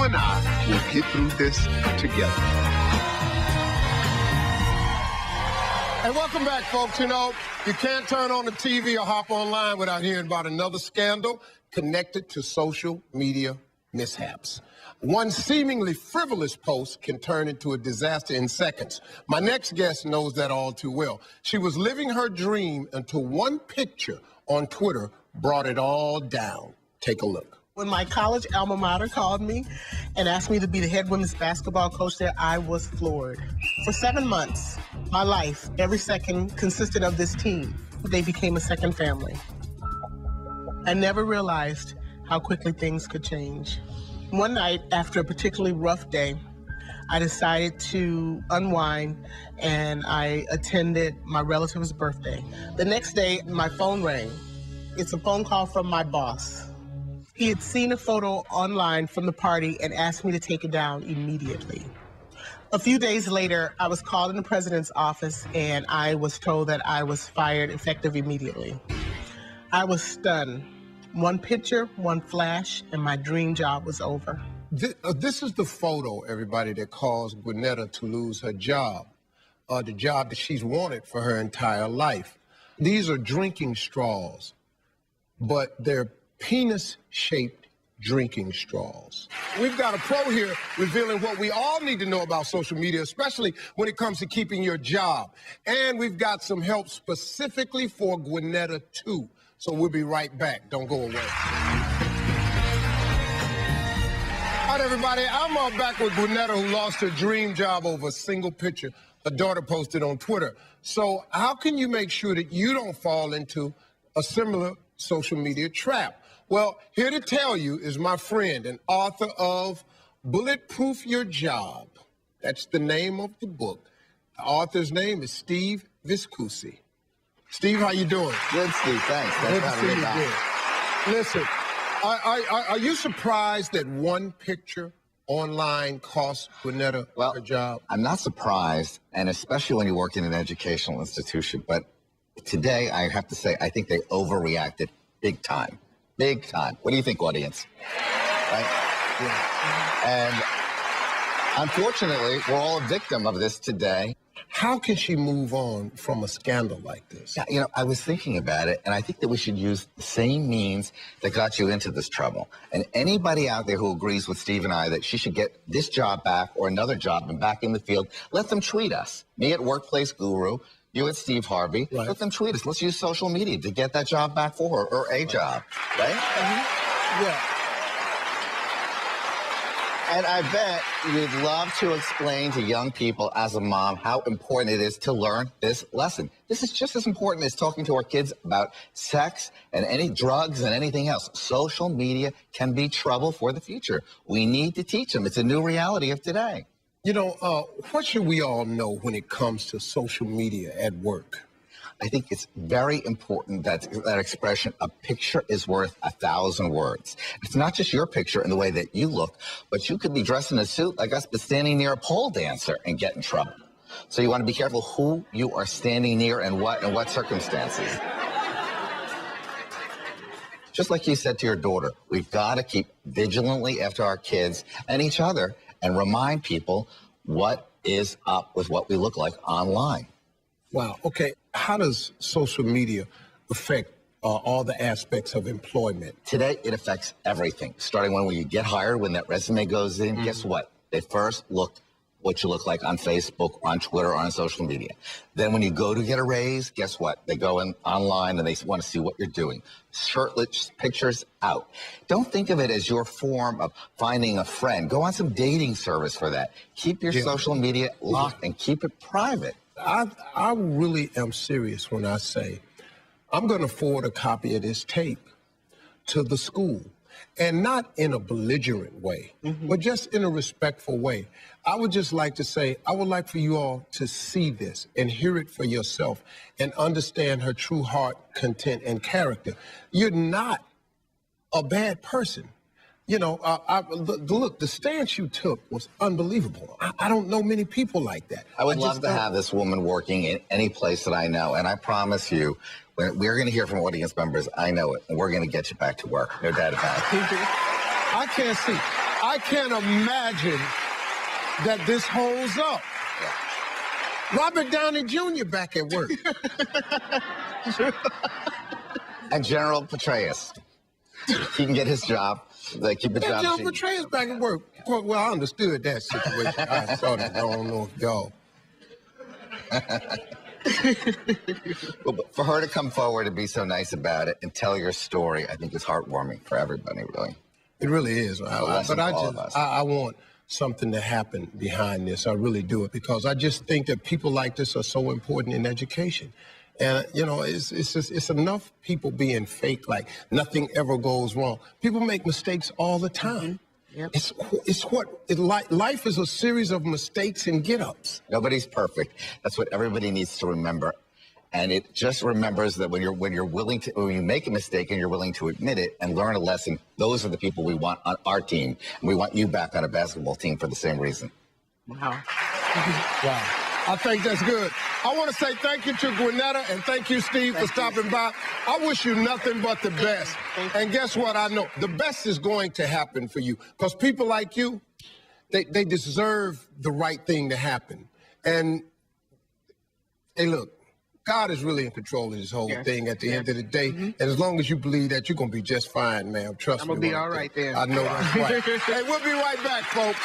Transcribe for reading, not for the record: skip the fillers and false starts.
and I will get through this together. And welcome back, folks. You know, you can't turn on the TV or hop online without hearing about another scandal connected to social media mishaps. One seemingly frivolous post can turn into a disaster in seconds. My next guest knows that all too well. She was living her dream until one picture on Twitter brought it all down. Take a look. When my college alma mater called me and asked me to be the head women's basketball coach there, I was floored. For 7 months, my life, every second, consisted of this team. They became a second family. I never realized how quickly things could change. One night, after a particularly rough day, I decided to unwind and I attended my relative's birthday. The next day, my phone rang. It's a phone call from my boss. He had seen a photo online from the party and asked me to take it down immediately. A few days later, I was called in the president's office and I was told that I was fired effective immediately. I was stunned. One picture, one flash, and my dream job was over. This is the photo, everybody, that caused Gwinnetta to lose her job, the job that she's wanted for her entire life. These are drinking straws, but they're penis-shaped drinking straws. We've got a pro here revealing what we all need to know about social media, especially when it comes to keeping your job. And we've got some help specifically for Gwinnetta, too. So we'll be right back. Don't go away. All right, everybody, I'm back with Gwinnetta, who lost her dream job over a single picture her daughter posted on Twitter. So how can you make sure that you don't fall into a similar social media trap? Well, here to tell you is my friend and author of Bulletproof Your Job. That's the name of the book. The author's name is Steve Viscusi. Steve, how you doing? Good, Steve. Thanks. Good to see you again. Listen, are you surprised that one picture online cost Gwinnetta her job? I'm not surprised, and especially when you work in an educational institution. But today, I have to say, I think they overreacted big time. Big time. What do you think, audience? Right? Yeah. And unfortunately, we're all a victim of this today. How can she move on from a scandal like this? Yeah, you know, I was thinking about it, and I think that we should use the same means that got you into this trouble. And anybody out there who agrees with Steve and I that she should get this job back or another job and back in the field, let them tweet us. Me at Workplace Guru, you at Steve Harvey. Right. Let them tweet us. Let's use social media to get that job back for her, or a job, right? Mm-hmm. Yeah. And I bet you'd love to explain to young people as a mom how important it is to learn this lesson. This is just as important as talking to our kids about sex and any drugs and anything else. Social media can be trouble for the future. We need to teach them. It's a new reality of today. You know, what should we all know when it comes to social media at work? I think it's very important that expression, a picture is worth 1,000 words. It's not just your picture and the way that you look, but you could be dressed in a suit like us, but standing near a pole dancer and get in trouble. So you want to be careful who you are standing near and what circumstances. Just like you said to your daughter, we've got to keep vigilantly after our kids and each other and remind people what is up with what we look like online. Wow. Okay. How does social media affect all the aspects of employment? Today, it affects everything. Starting when you get hired, when that resume goes in, guess what? They first look what you look like on Facebook, on Twitter, or on social media. Then when you go to get a raise, guess what? They go in online and they want to see what you're doing. Shirtless pictures out. Don't think of it as your form of finding a friend. Go on some dating service for that. Keep your social media locked and keep it private. I really am serious when I say I'm going to forward a copy of this tape to the school, and not in a belligerent way, but just in a respectful way. I would just like to say, I would like for you all to see this and hear it for yourself and understand her true heart, content, and character. You're not a bad person. You know, look, the stance you took was unbelievable. I don't know many people like that. I would love to have this woman working in any place that I know, and I promise you, we're going to hear from audience members. I know it, and we're going to get you back to work. No doubt about it. I can't see. I can't imagine that this holds up. Robert Downey Jr. back at work. And General Petraeus. He can get his job. They keep the job. General Petraeus back at work. Well, I understood that situation. I saw that. I don't know if y'all. Well, but for her to come forward and be so nice about it and tell your story, I think is heartwarming for everybody, really. It really is. But I want something to happen behind this. I really do it because I just think that people like this are so important in education. And, you know, it's enough people being fake, like nothing ever goes wrong. People make mistakes all the time. Yep. Life is a series of mistakes and get-ups. Nobody's perfect. That's what everybody needs to remember. And it just remembers that when you make a mistake and you're willing to admit it and learn a lesson, those are the people we want on our team. And we want you back on a basketball team for the same reason. Wow. Wow. I think that's good. I want to say thank you to Gwinnetta and thank you, Steve, for stopping by. I wish you nothing but the best. And guess what? I know the best is going to happen for you because people like you, they deserve the right thing to happen. And, hey, look, God is really in control of this whole thing at the end of the day. And as long as you believe that, you're going to be just fine, ma'am. Trust me. I'm going to be all right then. I know that's right. Hey, we'll be right back, folks.